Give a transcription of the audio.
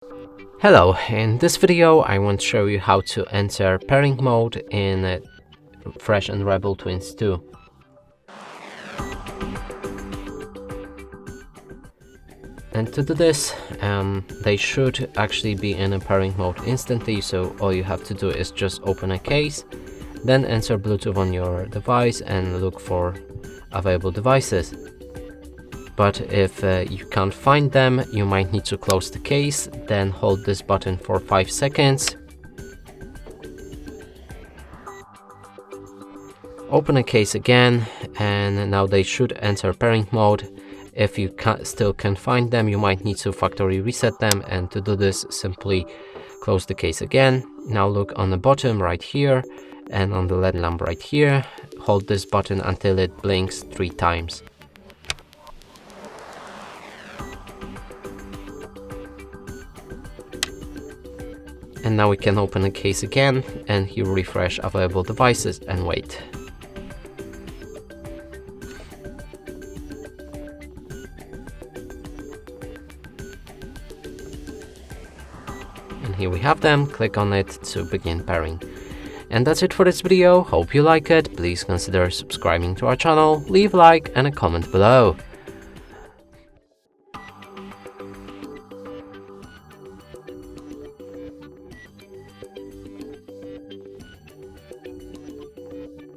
Hello, in this video I want to show you how to enter pairing mode in Fresh and Rebel Twins 2. And to do this, they should actually be in a pairing mode instantly, so all you have to do is just open a case, then enter Bluetooth on your device and look for available devices. But if you can't find them, you might need to close the case, then hold this button for 5 seconds. Open a case again, and now they should enter pairing mode. If you still can't find them, you might need to factory reset them, and to do this, simply close the case again. Now look on the bottom right here, and on the LED lamp right here. Hold this button until it blinks 3 times. And now we can open the case again, and you refresh available devices and wait. And here we have them. Click on it to begin pairing. And that's it for this video. Hope you like it. Please consider subscribing to our channel, leave a like and a comment below.